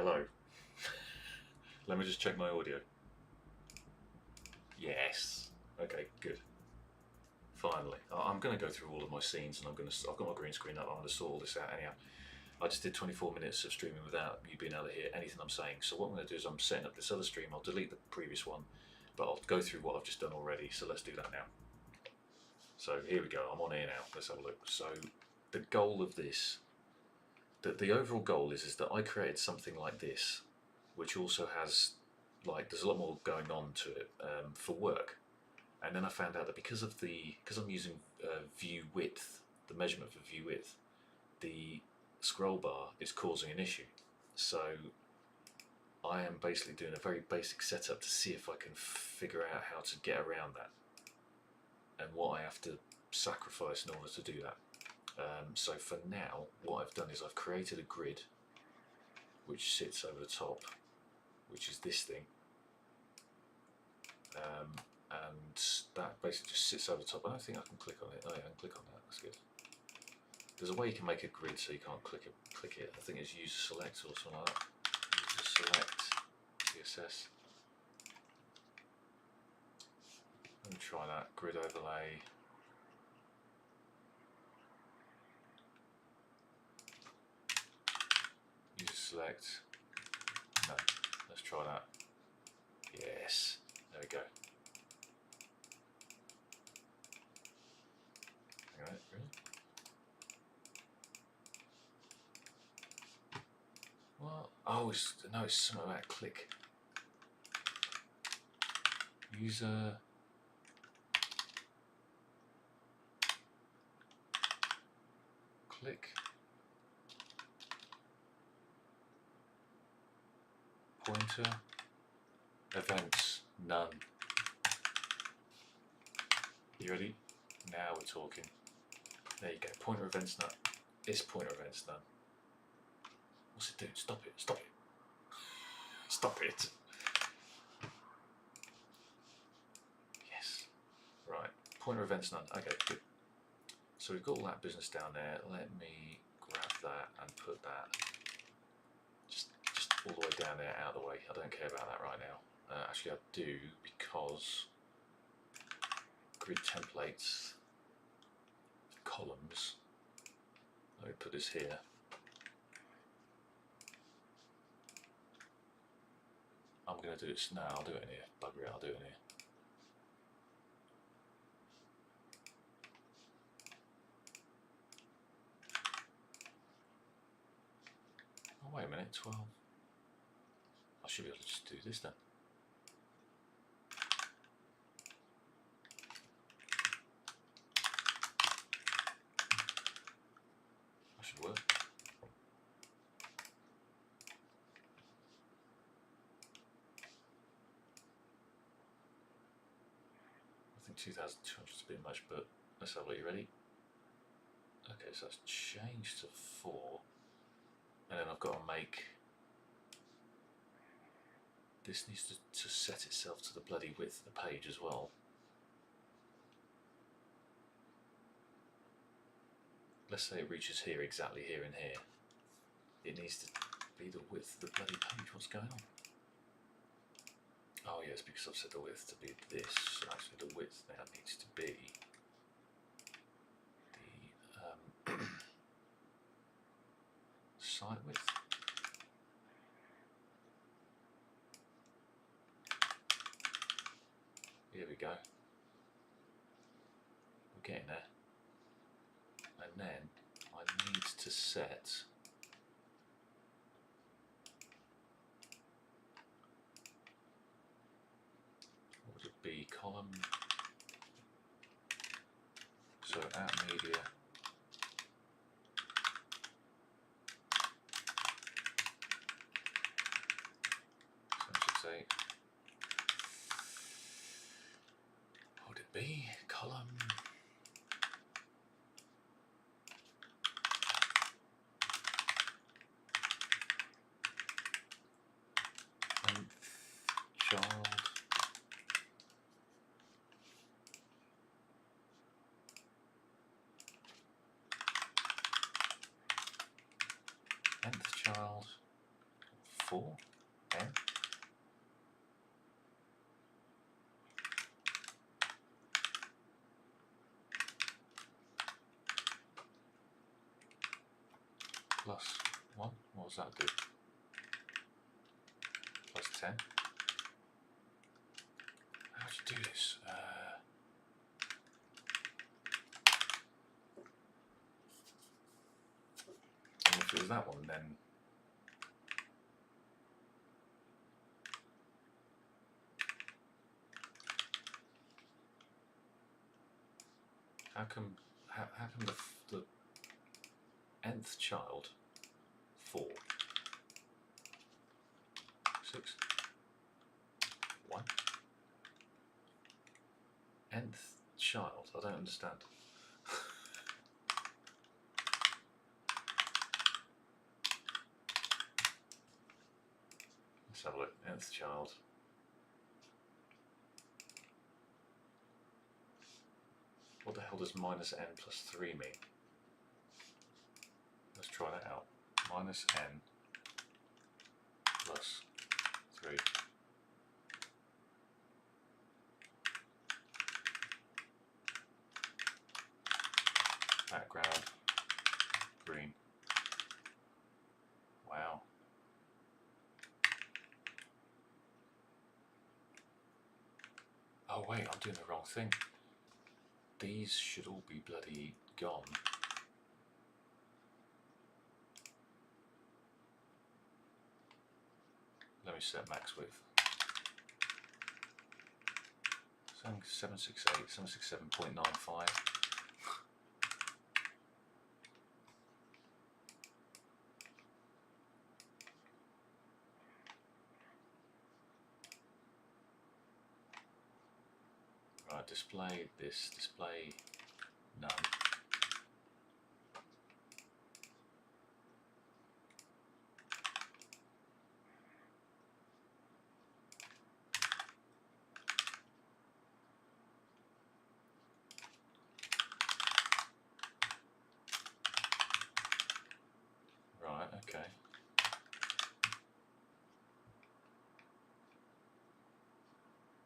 Hello. Let me just check my audio. Yes. Okay, good. Finally. I'm going to go through all of my scenes and I've got my green screen up. I'm going to sort all this out anyhow. I just did 24 minutes of streaming without you being able to hear anything I'm saying. So what I'm going to do is I'm setting up this other stream. I'll delete the previous one, but I'll go through what I've just done already. So let's do that now. So here we go. I'm on here now. Let's have a look. So the goal of this, the overall goal is that I created something like this, which also has, like, there's a lot more going on to it for work. And then I found out that because I'm using view width, the measurement for view width, the scroll bar is causing an issue. So I am basically doing a very basic setup to see if I can figure out how to get around that and what I have to sacrifice in order to do that. So for now, what I've done is I've created a grid which sits over the top, which is this thing. And that basically just sits over the top. I don't think I can click on it. Oh yeah, I can click on that. That's good. There's a way you can make a grid so you can't click it. I think it's user select or something like that. User select CSS. Let me try that. Grid overlay. User select. No. Let's try that. Yes. There we go. Hang on, really? What? Oh, no, it's something about click. User. Click. Pointer. Events. None. You ready? Now we're talking. There you go. Pointer events none. It's pointer events none. What's it doing? Stop it. Stop it. Stop it. Yes. Right. Pointer events none. Okay, good. So we've got all that business down there. Let me grab that and put that just all the way down there, out of the way. I don't care about that right now. Actually, I do, because grid templates, columns. Let me put this here. I'm going to do it now. I'll do it in here. Bugger it, I'll do it in here. Oh, wait a minute, 12. I should be able to just do this then. That should work. I think 2,200 is a bit much, but let's have a look. You ready? Okay, so that's changed to 4. And then I've got to make this needs to set itself to the bloody width of the page as well. Let's say it reaches here, exactly here and here. It needs to be the width of the bloody page. What's going on? Oh yes, because I've set the width to be this. So actually the width now needs to be the site width. Here we go. We're getting there. And then I need to set what would it be? Column. So at media. So I should say, what would it be? Column. Child. Nth child. 4. What's that do? Plus 10. How do you do this? And if it was that one, then how come the nth child 4 6 1 nth child? I don't understand. Let's have a look. Nth child. What the hell does minus n plus 3 mean? Let's try that out. Minus n plus 3. Background green. Wow. Oh wait, I'm doing the wrong thing. These should all be bloody gone. Let me set max width. 768, 767.95. Right, display this, display none. Right, okay.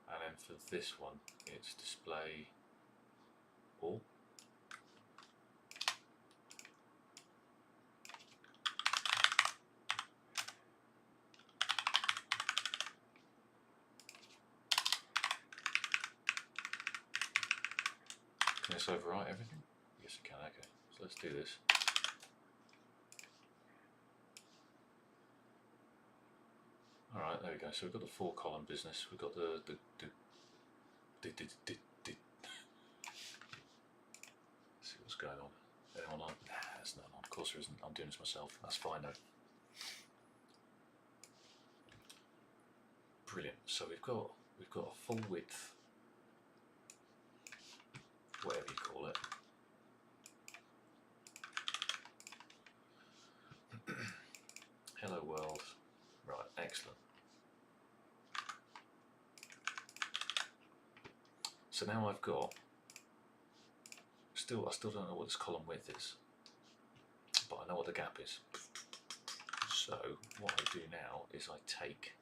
And then for this one, it's display all. Can this overwrite everything? Yes, it can. Okay, so let's do this. All right, there we go. So we've got the 4-column business. We've got the see what's going on. Anyone on? Nah, there's none on. Of course there isn't. I'm doing this myself. That's fine though. Brilliant. So we've got a full width, whatever you call it. Hello world. Right, excellent. So now I've got I still don't know what this column width is, but I know what the gap is. So what I do now is I take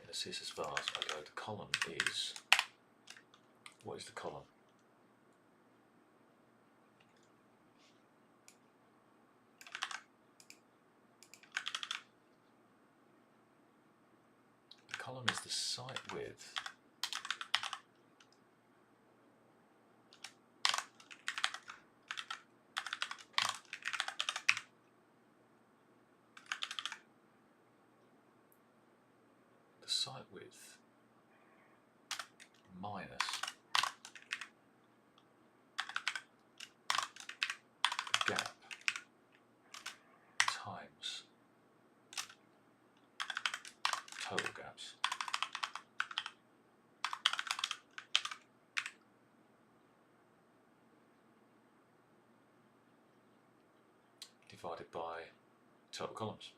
in a CSS Vars, I go, the column is, what is the column? The column is the site width minus gap times total gaps. Divided by total columns.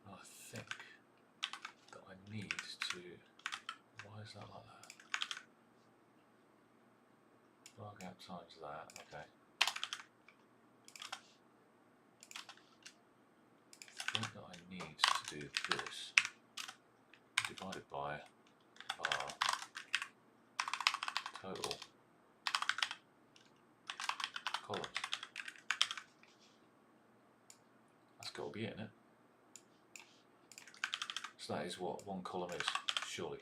I think that I need to, why is that like that? Bar gap times that, okay. I think that I need to do this divided by var total columns. That's got to be it, isn't it? So that is what one column is, surely.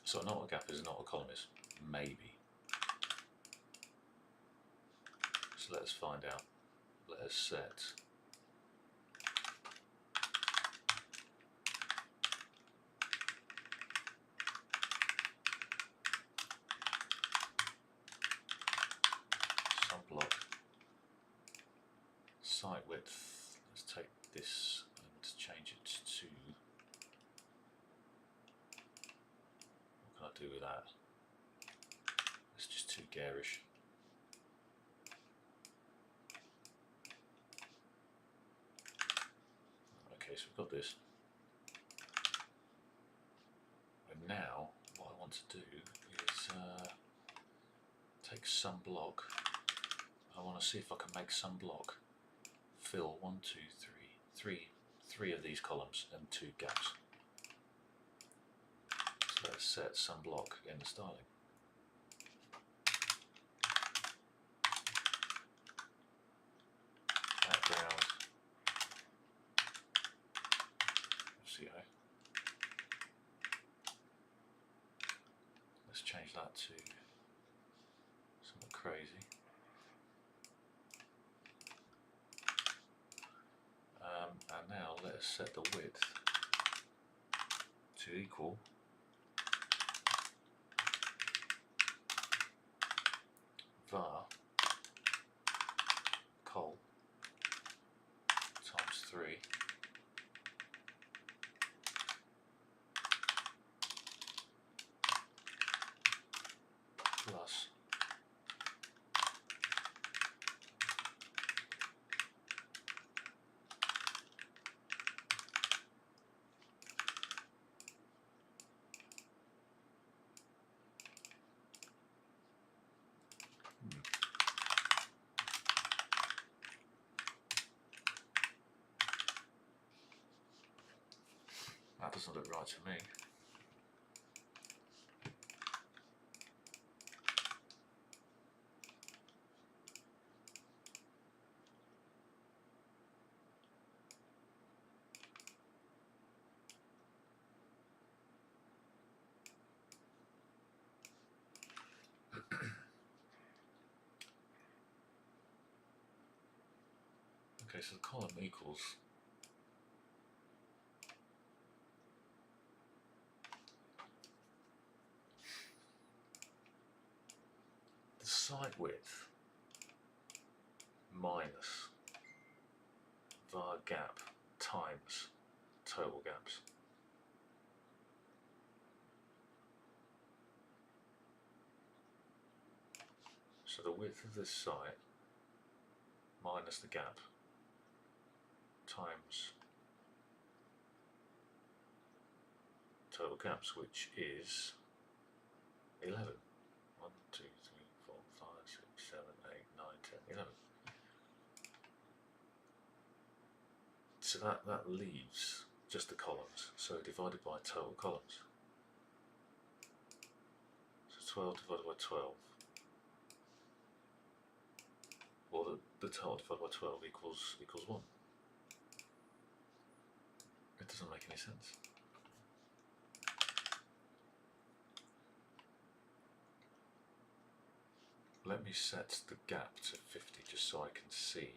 So not a gap is not a column is, maybe. So let us find out. Let us set some block site width. Let's take this and change it to, what can I do with that? It's just too garish. Okay, so we've got this. And now what I want to do is take some block. I want to see if I can make some block fill 1, 2, 3, three of these columns and 2 gaps. So let's set some block in the styling. Background. See how. Let's change that to something crazy. And now let us set the width to equal var col times 3 plus that doesn't look right to me. Okay, so the column equals the site width minus var gap times total gaps. So the width of this site minus the gap times total gaps, which is 11. 1, 2, 3, 4, 5, 6, 7, 8, 9, 10, 11. So that leaves just the columns, so divided by total columns. So 12 divided by 12, or the total divided by 12 equals 1. It doesn't make any sense. Let me set the gap to 50 just so I can see.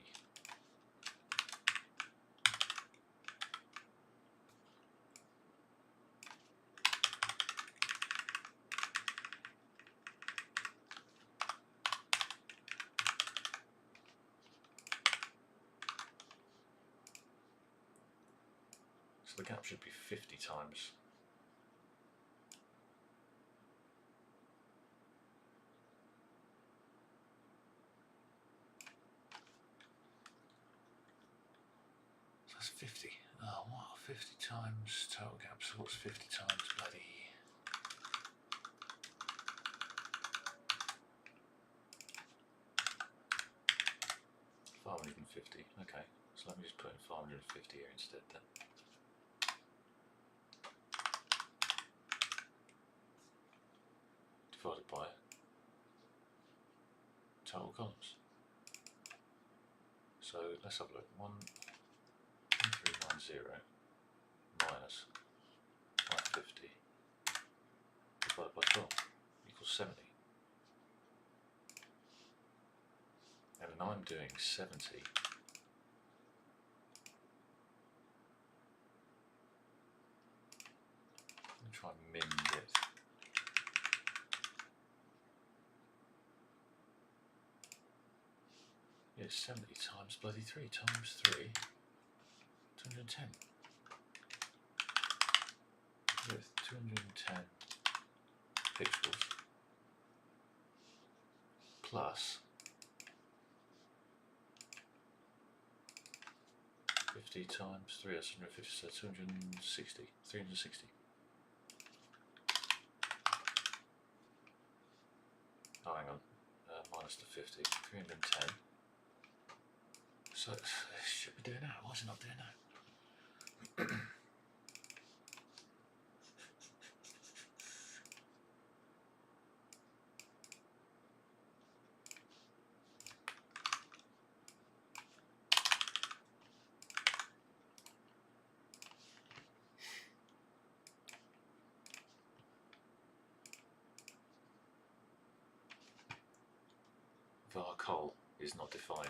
So the gap should be 50 times. So that's 50. Oh, wow, 50 times total gap. So what's 50 times bloody... 550. Okay, so let me just put in 550 here instead then. Divided by total columns. So let's have a look. 1390 minus 550 divided by 12 equals 70. And when I'm doing 70, let me try and min it. It's 70 times bloody 3 times 3, 210. With 210 pixels plus 50 times 3, that's 150, so 260, 360. Oh, hang on, minus the 50, 310. So it should be doing that. Why is it not doing that? var col is not defined.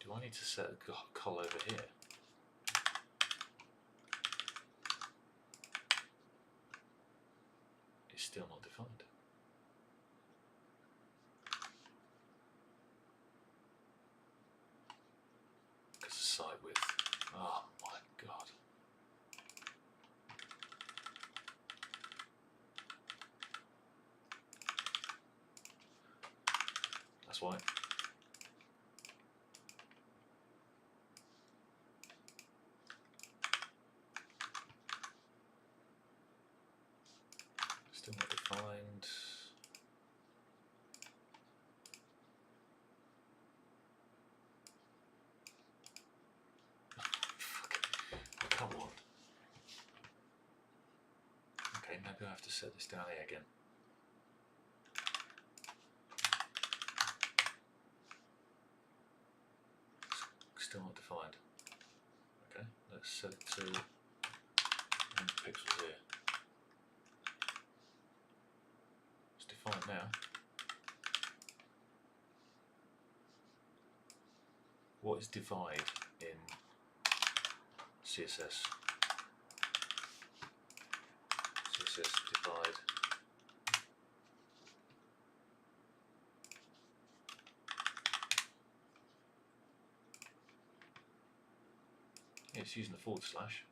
Do I need to set a col over here? It's still not defined. Because the site width. Oh my god. That's why. Still not defined. Come on. Okay, maybe I have to set this down here again. Still not defined. Okay, let's set it to pixels here. It's defined now. What is divide in CSS? CSS divide. It's using a forward slash.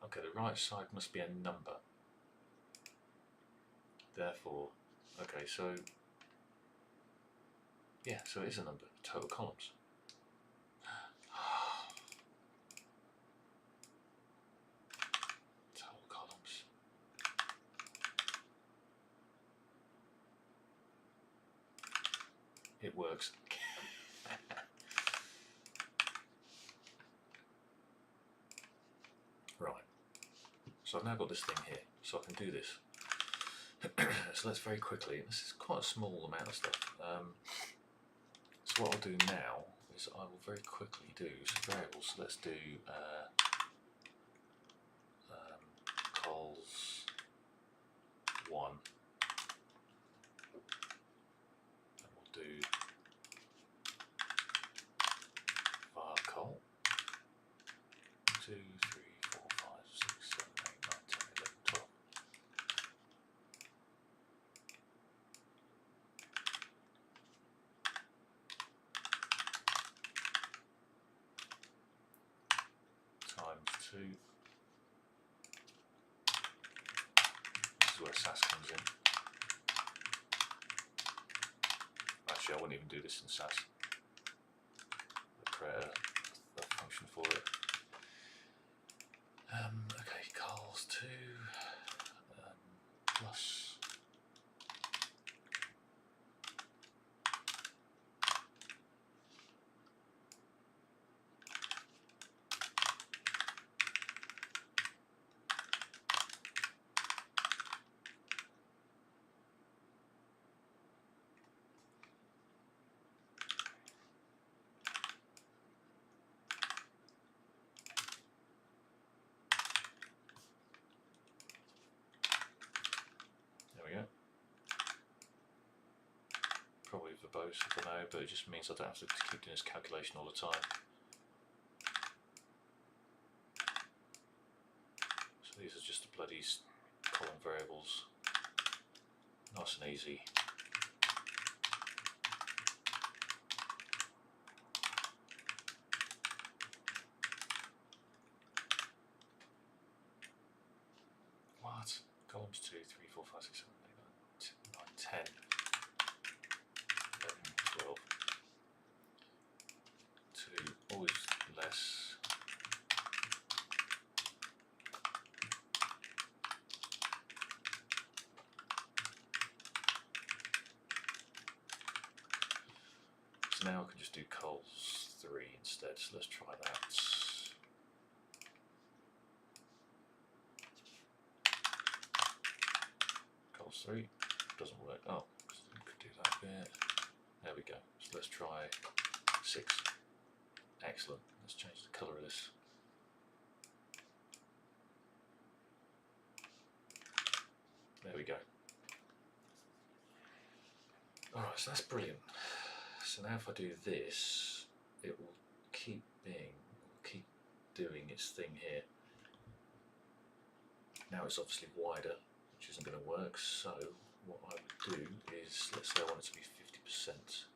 Okay, the right side must be a number. Therefore, okay, so yeah, so it is a number. Total columns. Total columns. It works. Right. So I've now got this thing here, so I can do this. So let's very quickly, this is quite a small amount of stuff. So what I'll do now is I will very quickly do some variables. So let's do cols 1, and we'll do var col 2, 3, 4, 5, 6, 7, 8, 9, 10, 11, 12. 2. This is where SAS comes in. Actually, I wouldn't even do this in SAS. I'll create a function for it. Okay, Carl's 2 plus. Probably verbose, I don't know, but it just means I don't have to keep doing this calculation all the time. So these are just the bloody column variables. Nice and easy. What? Columns 2, 3, 4, 5, 6, 7, 8, 9, 10. 12. 2, always less. So now I can just do cols 3 instead, so let's try that. Cols 3 doesn't work. Oh, could do that bit. There we go. So let's try 6. Excellent. Let's change the colour of this. There we go. Alright, so that's brilliant. So now if I do this, it will keep doing its thing here. Now it's obviously wider, which isn't going to work, so what I would do is, let's say I want it to be 50%.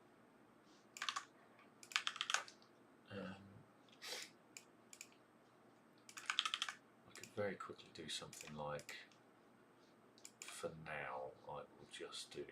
I could very quickly do something like, for now, I will just do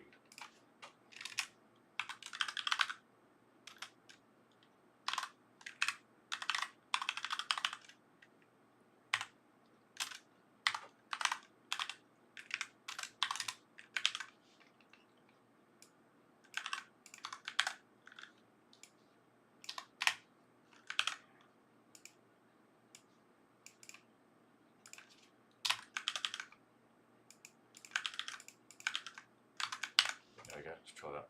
let's try that.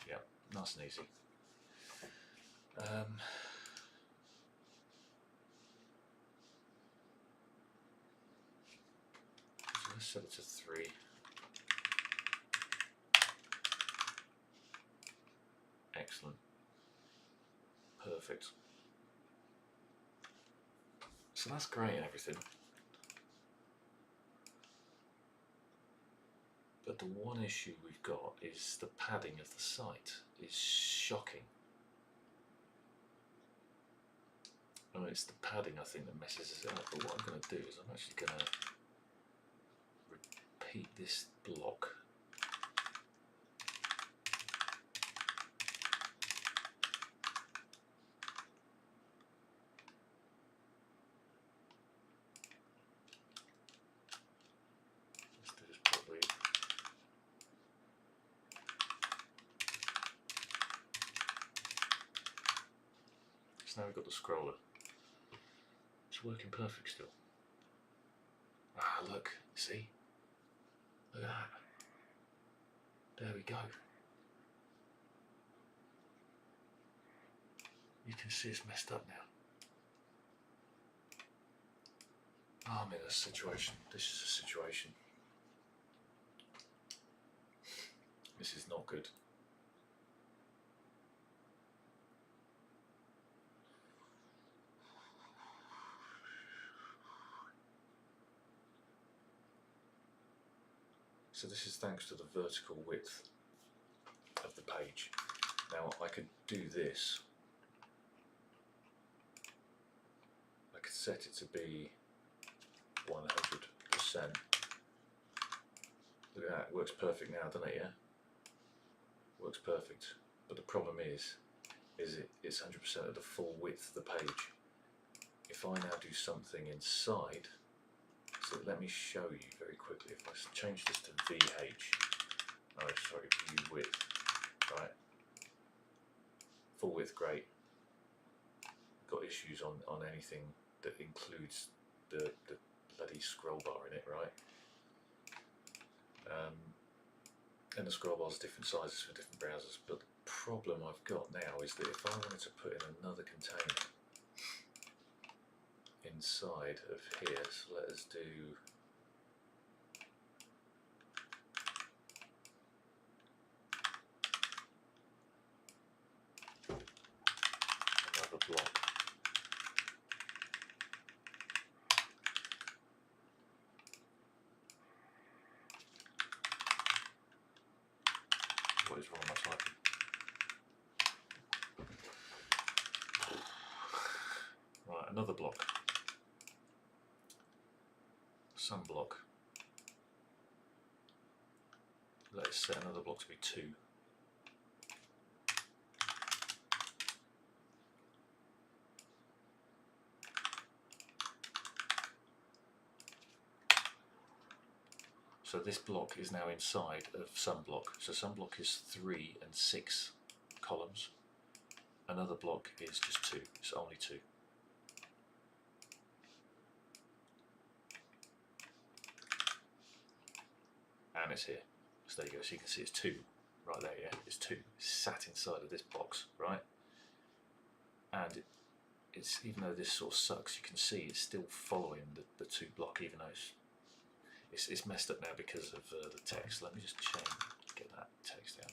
Yeah, nice and easy. So let's set it to 3. Excellent. Perfect. So that's great and everything. But the one issue we've got is the padding of the site is shocking. Oh, it's the padding I think that messes us up, but what I'm going to do is I'm actually going to repeat this block. Let's do this properly. So now we've got the scroller. It's working perfect still. Ah, look, see? Look at that. There we go. You can see it's messed up now. Oh, I'm in a situation. This is a situation. This is not good. So this is thanks to the vertical width of the page. Now I could do this. I could set it to be 100%. Look at that, it works perfect now, doesn't it? Yeah, works perfect. But the problem is it's 100% of the full width of the page. If I now do something inside, so let me show you very quickly. If I change this to VH, oh sorry, view width, right? Full width, great. Got issues on anything that includes the bloody scroll bar in it, right? And the scroll bars are different sizes for different browsers, but the problem I've got now is that if I wanted to put in another container inside of here, so let us do another block. What is wrong with my typing? Right, another block. Some block. Let's set another block to be 2. So this block is now inside of some block. So some block is 3 and 6 columns. Another block is just 2. It's only 2. And it's here. So there you go. So you can see it's 2 right there. Yeah, it's 2 sat inside of this box, right? And it's, even though this sort of sucks, you can see it's still following the 2 block, even though it's messed up now because of the text. Let me just get that text out.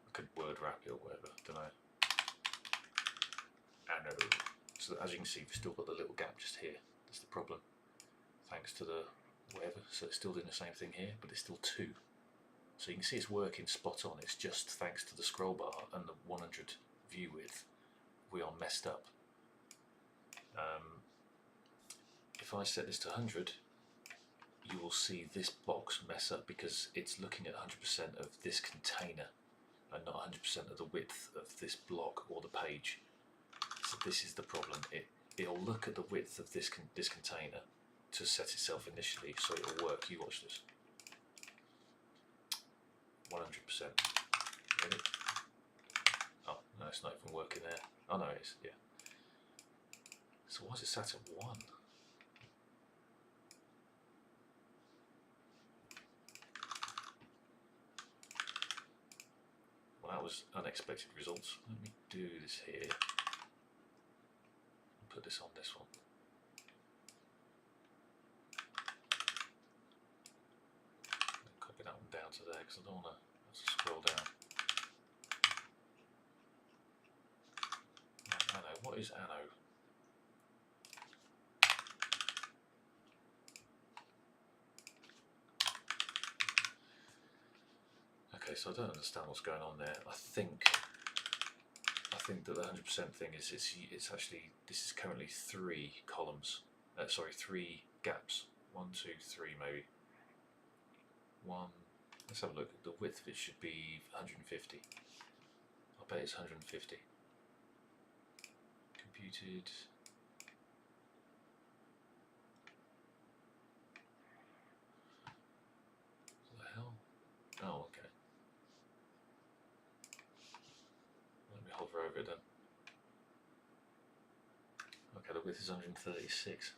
I could word wrap it or whatever, don't know. So as you can see, we've still got the little gap just here. That's the problem. Thanks to the whatever. So it's still doing the same thing here, but it's still 2. So you can see it's working spot on. It's just thanks to the scroll bar and the 100 view width, we are messed up. If I set this to 100, you will see this box mess up because it's looking at 100% of this container and not 100% of the width of this block or the page. So this is the problem. It'll look at the width of this container to set itself initially, so it'll work. You watch this. 100%. Ready? Oh no, it's not even working there. Oh no, it is. Yeah. So why is it sat at 1? Well, that was unexpected results. Let me do this here. Put this on this one. Copy that one down to there because I don't want to have to scroll down. Right, Anno. What is Anno? Okay, so I don't understand what's going on there. I think that the 100% thing is it's actually, this is currently 3 columns. Sorry, 3 gaps. 1, 2, 3 maybe. 1. Let's have a look. The width of it should be 150. I bet it's 150. Computed. What the hell? Oh, okay. Let me hover over it then. Okay, the width is 136.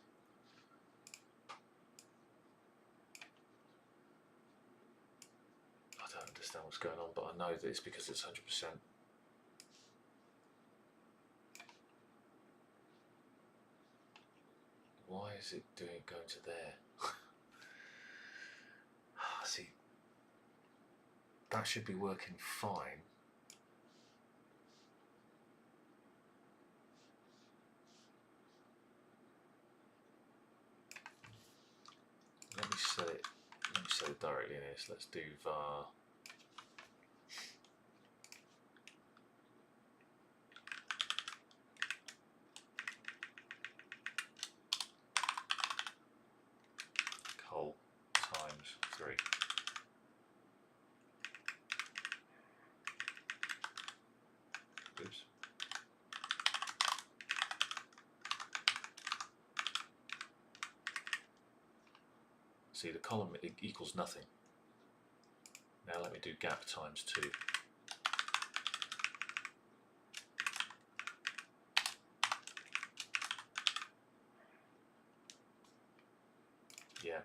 I don't understand what's going on, but I know that it's because it's 100%. Why is it going to there? See, that should be working fine. Let me set it let me set it directly in here. So let's do var col times 3. Oops. See, the column equals nothing. Now let me do gap times 2. Yeah,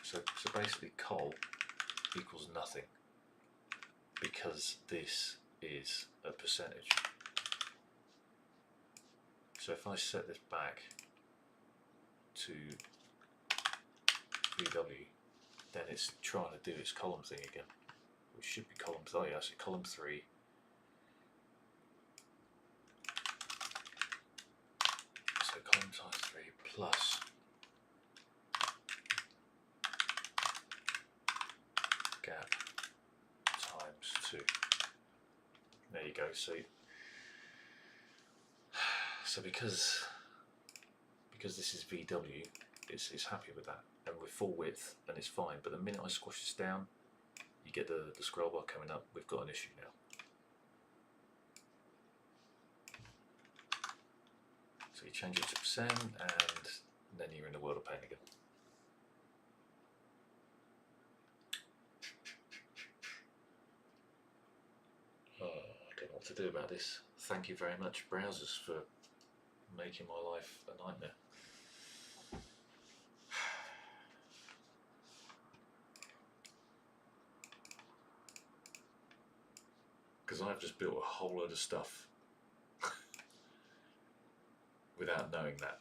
so basically col equals nothing because this is a percentage. So if I set this back to VW, then it's trying to do its column thing again, which should be column 3. Oh yeah, so column 3. So column times 3 plus gap times 2. There you go. So because this is VW, it's happy with that, and we're full width, and it's fine. But the minute I squash this down, you get the scroll bar coming up. We've got an issue now. So you change it to percent, and then you're in the world of pain again. Oh, I don't know what to do about this. Thank you very much, browsers, for making my life a nightmare. Because I've just built a whole load of stuff without knowing that.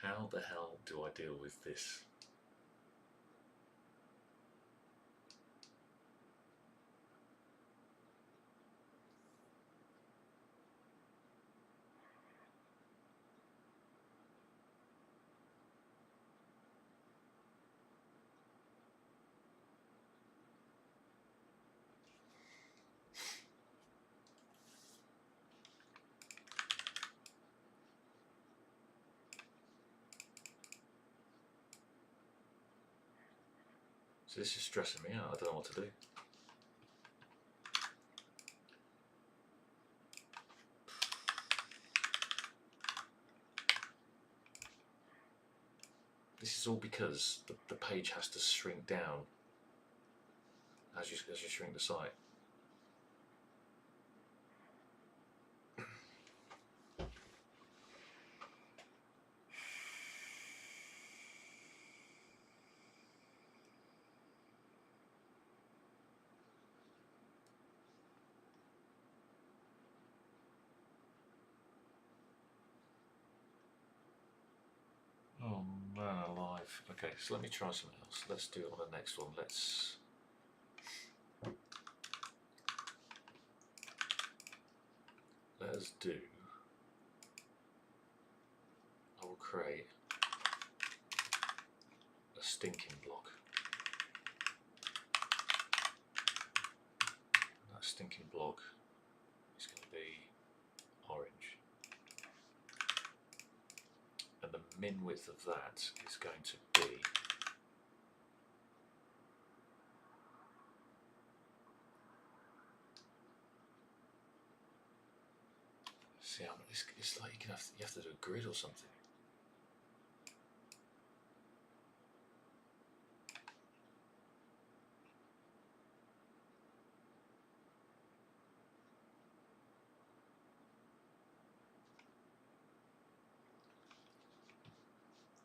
How the hell do I deal with this? So this is stressing me out. I don't know what to do. This is all because the page has to shrink down as you shrink the site. Oh man alive. Okay, so let me try something else. Let's do it on the next one. Let us do, I will create a stinking block. And that stinking block is going to be orange. And the min width of that is going to be see, it's like you have to do a grid or something.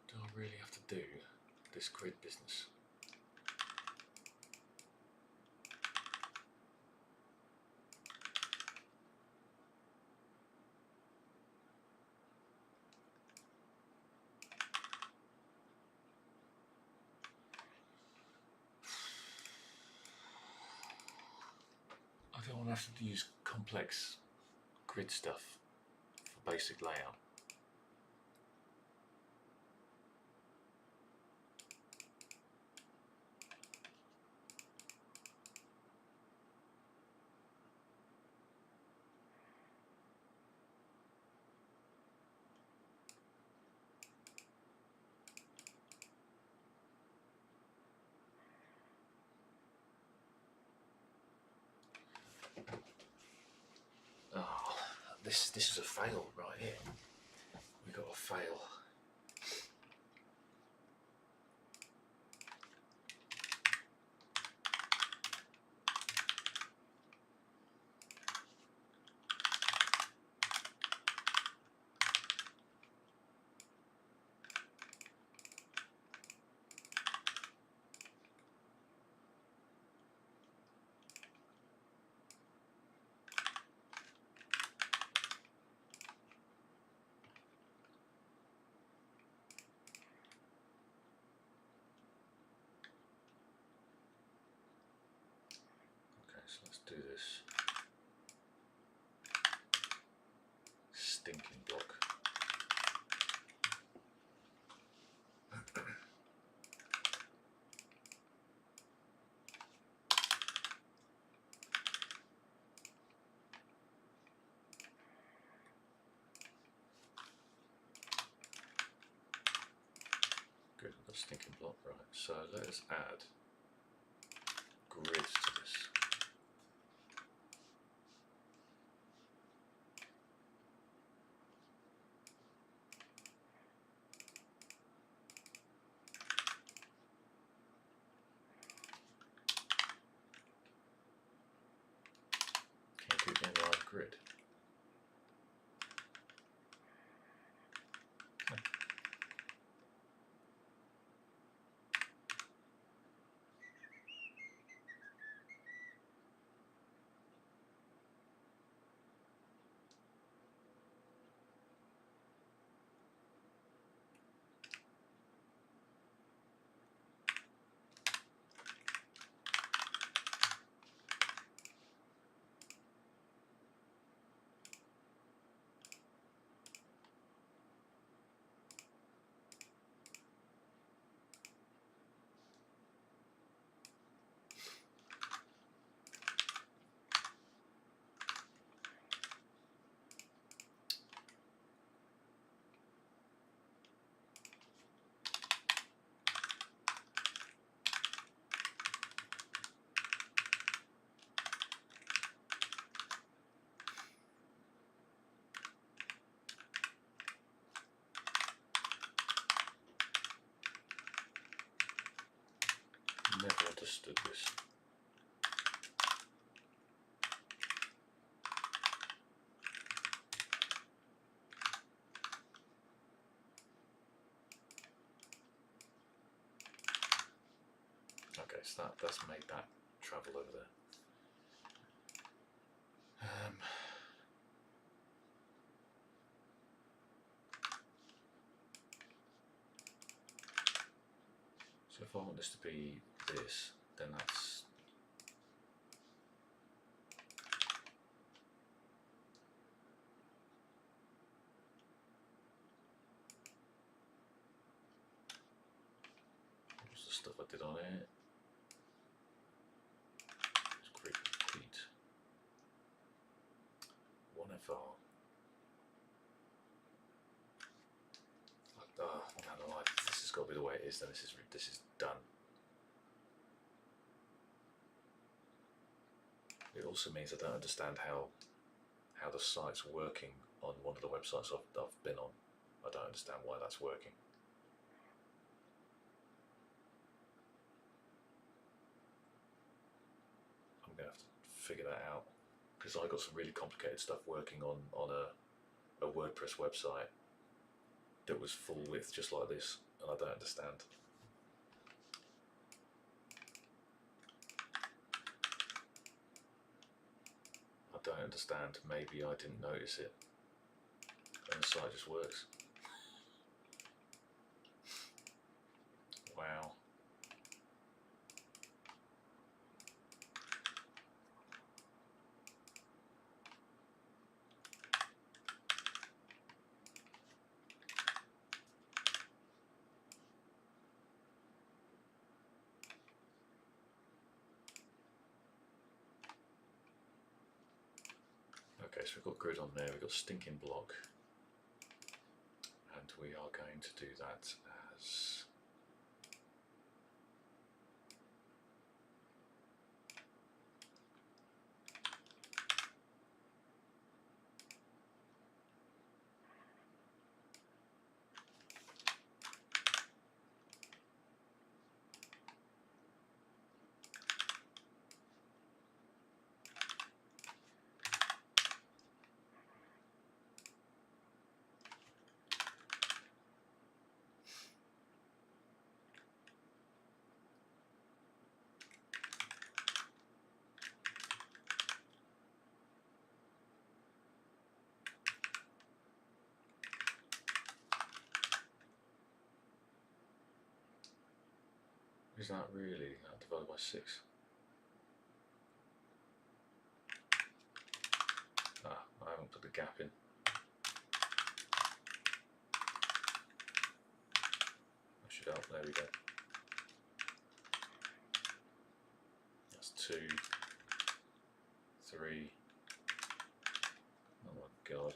Do I really have to do this grid business? have to use complex grid stuff for basic layout. Oh, this is a fail right here. We got a fail. So let's do this. Stinking block. Good, the stinking block, right. So let us add grid to this. Can you do inline grid? Never understood this. Okay, so that's made that travel over there. So if I want this to be this, then that's what's the stuff I did on it? Let's create repeat. 1FR. No, this has got to be the way it is. Then this is done. It also means I don't understand how the site's working on one of the websites I've been on. I don't understand why that's working. I'm going to have to figure that out, because I got some really complicated stuff working on a WordPress website that was full width just like this, and I don't understand. I don't understand. Maybe I didn't notice it and the site just works. Wow. so we've got grid on there, we've got stinking block, and we are going to do that as is that really divided by 6? Ah, I haven't put the gap in. That should help, there we go. That's 2, 3, oh my god.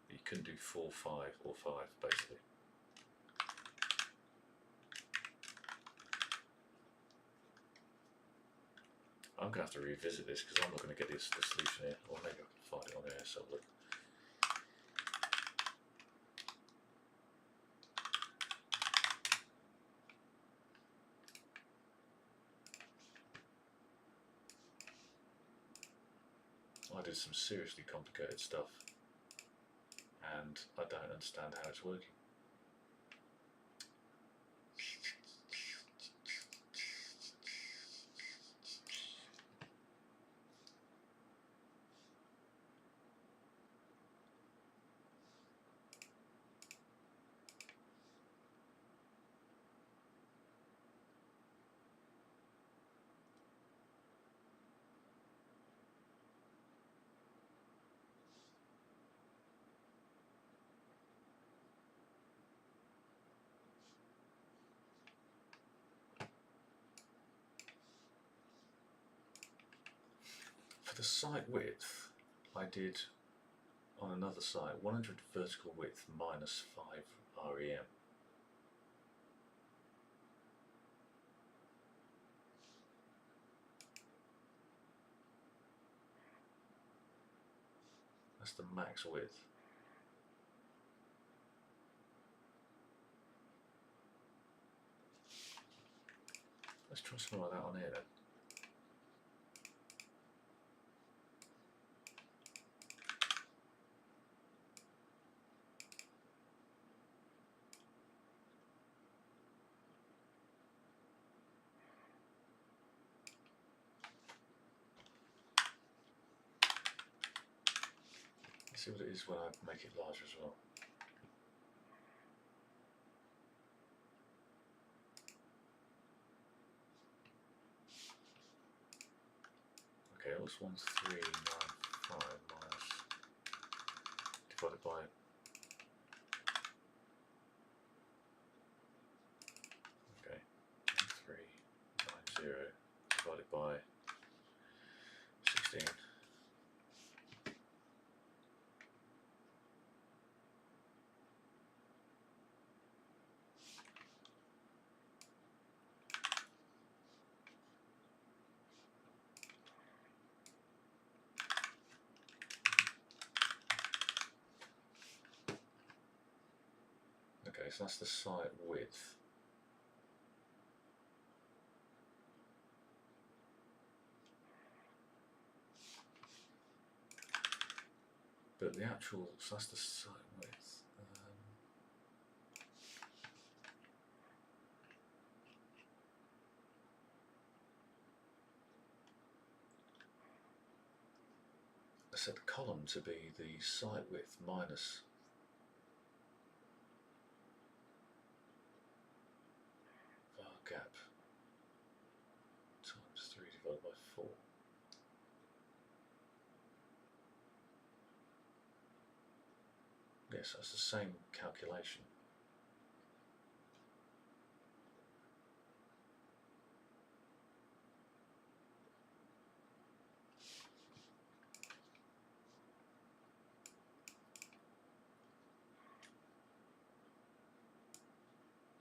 You couldn't do 4, 5 or 5 basically. I'm going to have to revisit this because I'm not going to get the solution here, or maybe I can find it on there, so look. I did some seriously complicated stuff and I don't understand how it's working. For the site width, I did on another site 100 vertical width minus 5 REM. That's the max width. Let's try something like that on here then. Let's see what it is when I make it larger as well. Okay, that's 1395 minus divided by okay 1390 divided by 16. Okay, so that's the site width. But the actual, so that's the site width. I set the column to be the site width minus var gap times 3 divided by 4. Yes, that's the same calculation.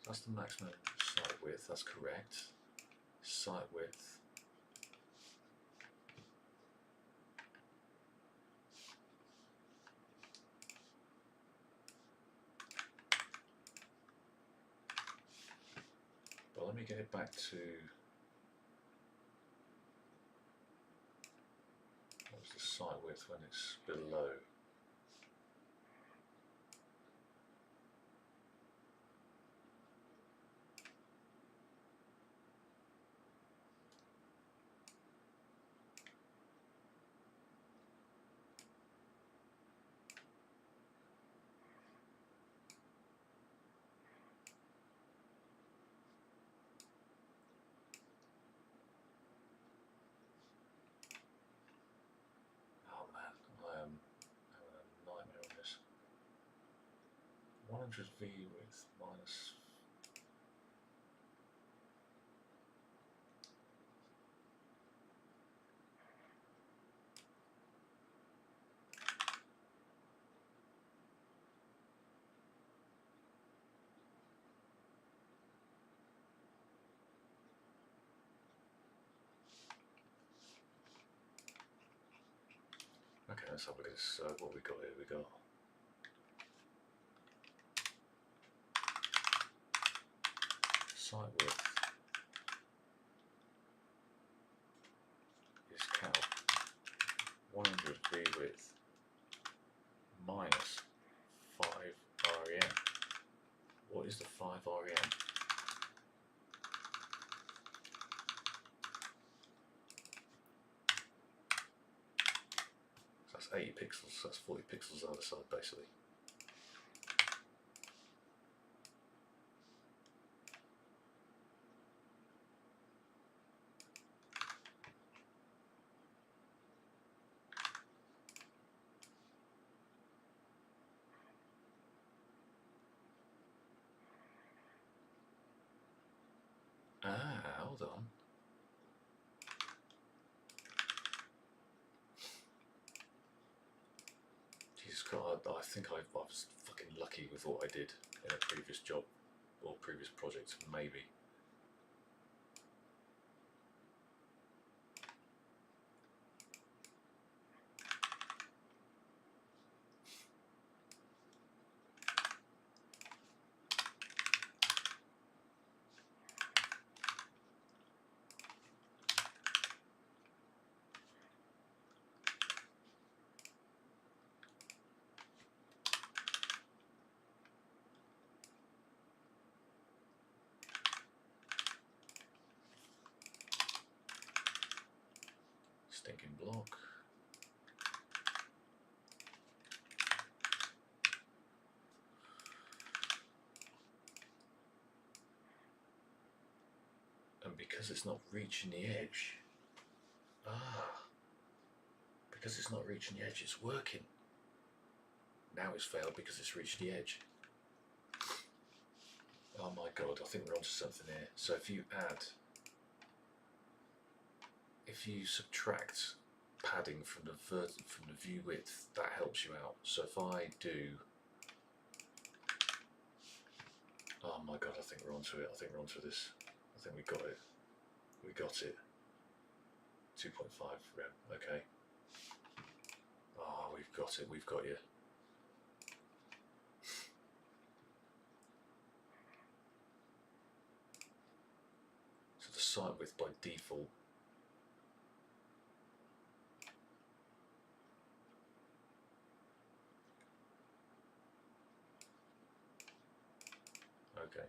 That's the maximum site width, that's correct. Site width. But let me get it back to, what's the site width when it's below? Oh man, I am having a nightmare on this. 100 V width minus. Okay, let's have a look at this. What we got here? We got site width is cal 100 V width minus 5 REM. What is the 5 REM? So that's 80 pixels, so that's 40 pixels either side basically. Hold on. Jesus God, I think I was fucking lucky with what I did in a previous job or previous project, maybe. Stinking block. And because it's not reaching the edge, because it's not reaching the edge, it's working. Now it's failed because it's reached the edge. Oh my God, I think we're onto something here. So if you subtract padding from the view width, that helps you out. So if I do, oh my God, I think we're onto it. I think we're onto this. I think we got it. We got it. 2.5 rem. Okay. Oh, we've got it. We've got you. So the site width by default. Okay.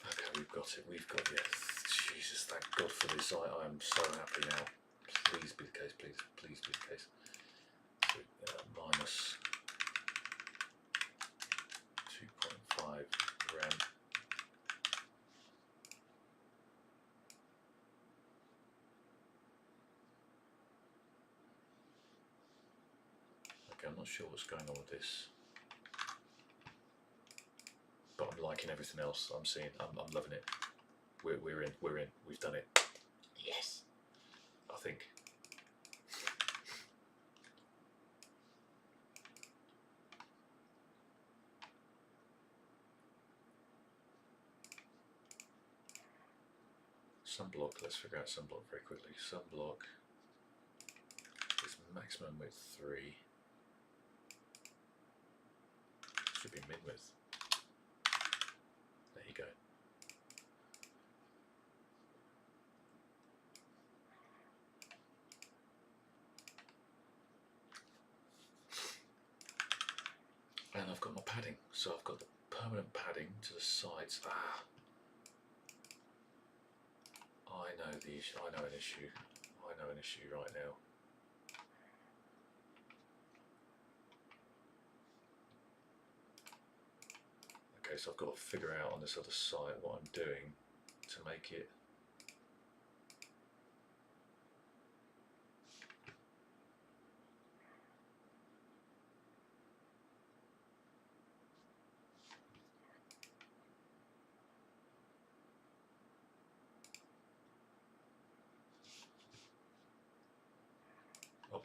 Okay, we've got it. We've got it. Jesus, thank God for this. I am so happy now. Please be the case. Please be the case. So, minus 2.5 rem. Okay, I'm not sure what's going on with this, but I'm liking everything else I'm seeing. I'm loving it. We're in. We've done it. Yes. I think. Sunblock, let's figure out sunblock very quickly. Sunblock is maximum width 3. Should be min width. There you go. And I've got my padding, so I've got the permanent padding to the sides. I know the issue. I know an issue. I know an issue right now. Okay, so I've got to figure out on this other side what I'm doing to make it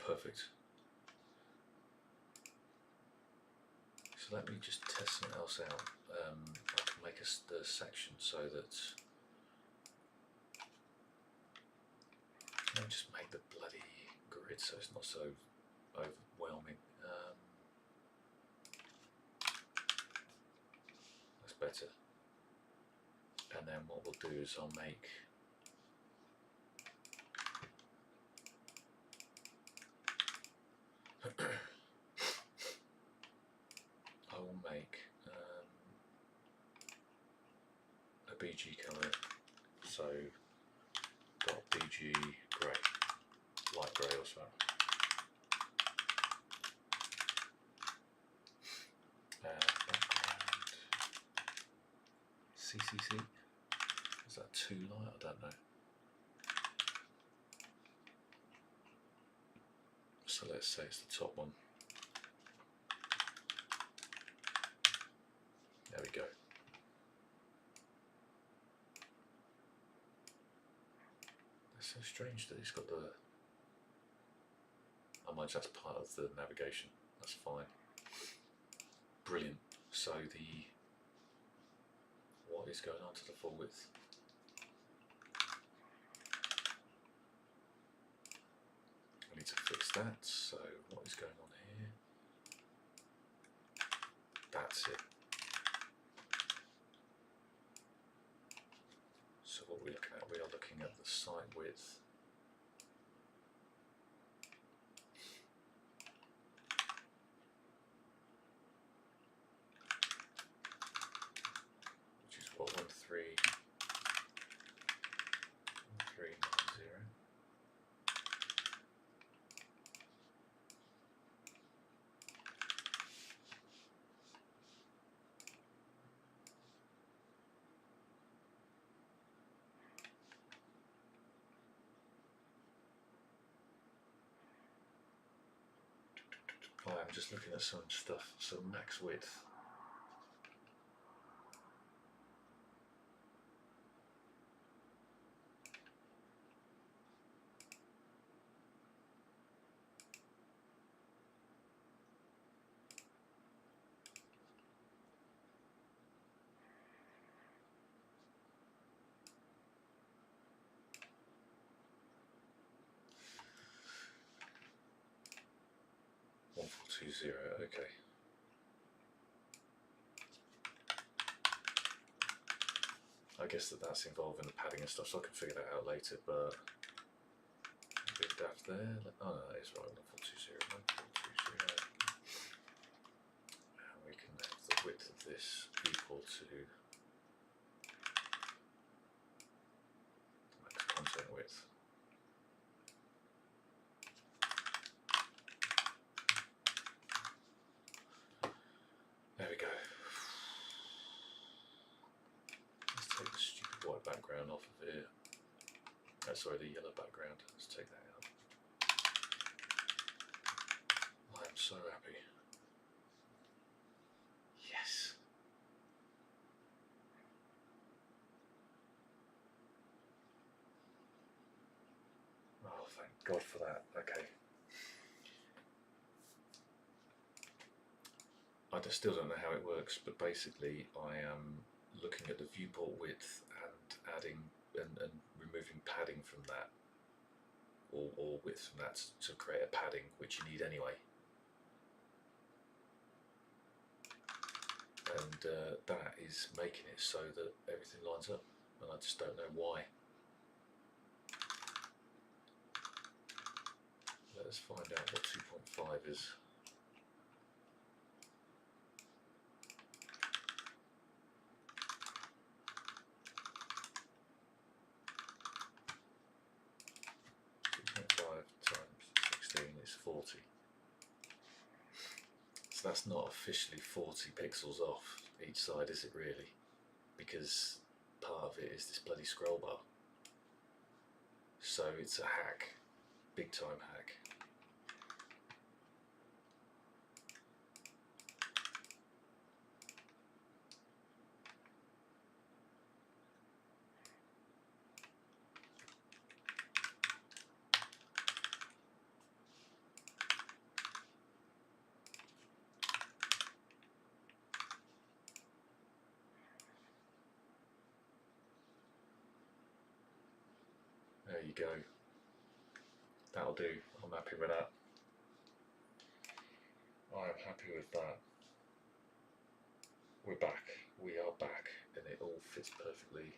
perfect. So let me just test something else out. I can make the section so that I'll just make the bloody grid so it's not so overwhelming. That's better. And then what we'll do is I'll make a BG colour, so got BG grey, light grey or so. Background CCC, is that too light? I don't know. So let's say it's the top one. There we go. It's so strange that it's got the... I mind that's part of the navigation. That's fine. Brilliant. So what is going on to the full width? I need to fix that. So what is going on here? That's it. So what are we looking at? We are looking at the site width. Which is what, 1390. I'm just looking at some stuff. So max width. Okay. I guess that's involving the padding and stuff, so I can figure that out later, but a bit daft there. Oh no, that is right, 1420, 1420. And we can have the width of this equal to the max content width. There we go. Let's take the stupid white background off of here. Oh, sorry, the yellow background. Let's take that out. I am so happy. Yes. Oh, thank God for that. Okay. I still don't know how it works, but basically I am looking at the viewport width and adding and removing padding from that, or width from that to create a padding which you need anyway. And that is making it so that everything lines up, and I just don't know why. Let's find out what 2.5 is. Times 16 is 40. So that's not officially 40 pixels off each side, is it really? Because part of it is this bloody scroll bar. So it's a hack, big time hack. There you go. That'll do. I'm happy with that. I am happy with that. We're back. We are back, and it all fits perfectly.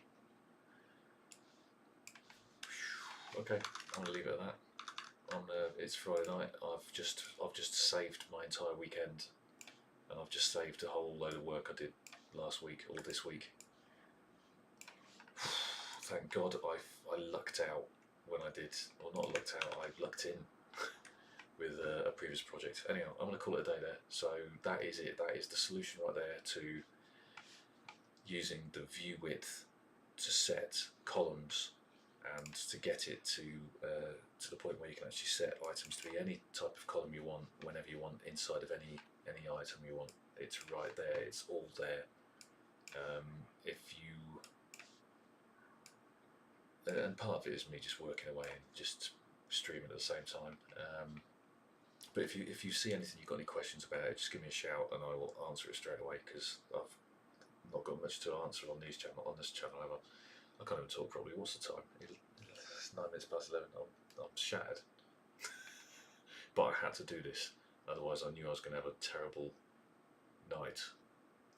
Okay, I'm gonna leave it at that. It's Friday night. I've just saved my entire weekend, and I've just saved a whole load of work I did last week or this week. Thank God I lucked out when I did, or not lucked out, I lucked in with a previous project. Anyhow, I'm going to call it a day there. So that is it. That is the solution right there to using the view width to set columns and to get it to the point where you can actually set items to be any type of column you want, whenever you want, inside of any item you want. It's right there. It's all there. If you and part of it is me just working away and just streaming at the same time. But if you see anything, you've got any questions about it, just give me a shout and I will answer it straight away, because I've not got much to answer on this channel. I can't even talk properly. What's the time? It's 9 minutes past 11. I'm shattered. But I had to do this, otherwise I knew I was going to have a terrible night,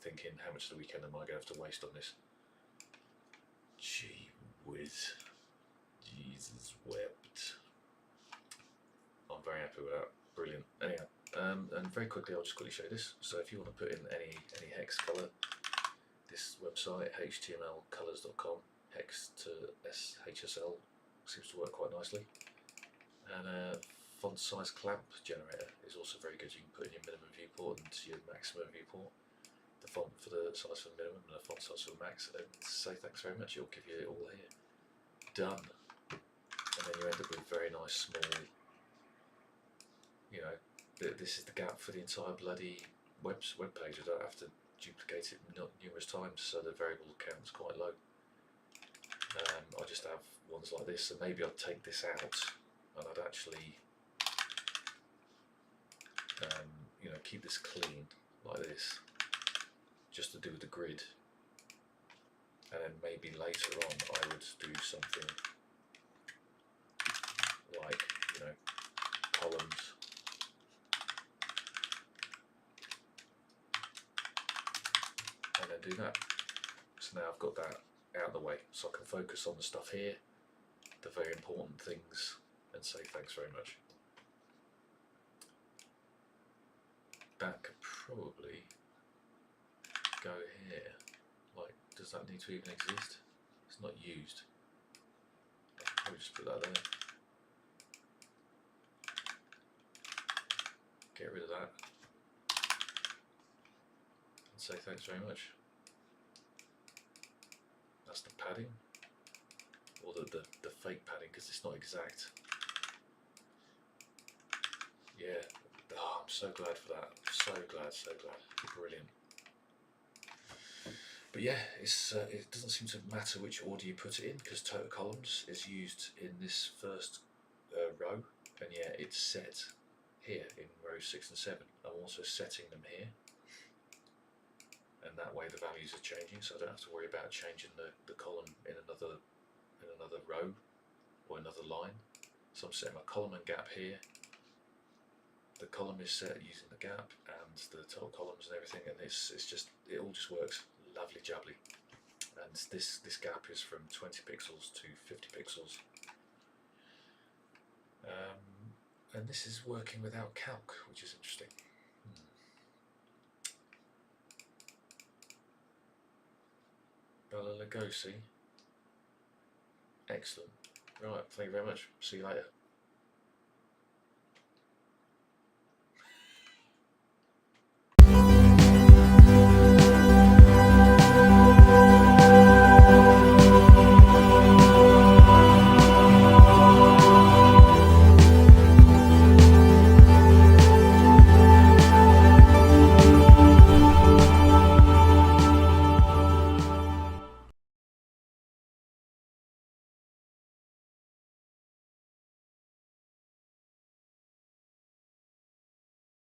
thinking how much of the weekend am I going to have to waste on this. Gee whiz, Jesus wept. I'm very happy with that. Brilliant. Anyhow, and very quickly, I'll just quickly show you this. So if you want to put in any hex color, this website, htmlcolors.com, hex to HSL, seems to work quite nicely. And font size clamp generator is also very good. You can put in your minimum viewport and your maximum viewport, the font for the size for the minimum and the font size for the max, and say thanks very much. It'll give you it all here. Done. And then you end up with very nice small, you know, this is the gap for the entire bloody web page. I don't have to duplicate it numerous times, so the variable count's quite low. I just have ones like this, so maybe I'd take this out and I'd actually you know, keep this clean like this, just to do with the grid, and then maybe later on I would do something like, you know, columns, and then do that. So now I've got that out of the way, so I can focus on the stuff here, the very important things, and say thanks very much. That could probably go here. Like, does that need to even exist? It's not used. I'll probably just put that there. Get rid of that. And say thanks very much. That's the padding. Or the fake padding, because it's not exact. Yeah. Oh, I'm so glad for that. So glad, so glad. Brilliant. But yeah, it doesn't seem to matter which order you put it in, because total columns is used in this first row, and yeah, it's set here in rows 6 and 7. I'm also setting them here, and that way the values are changing, so I don't have to worry about changing the column in another in another row or another line. So I'm setting my column and gap here. The column is set using the gap and the top columns and everything, and it all just works lovely jubbly. And this gap is from 20 pixels to 50 pixels. And this is working without calc, which is interesting. Bela Lugosi. Excellent. Right, thank you very much. See you later.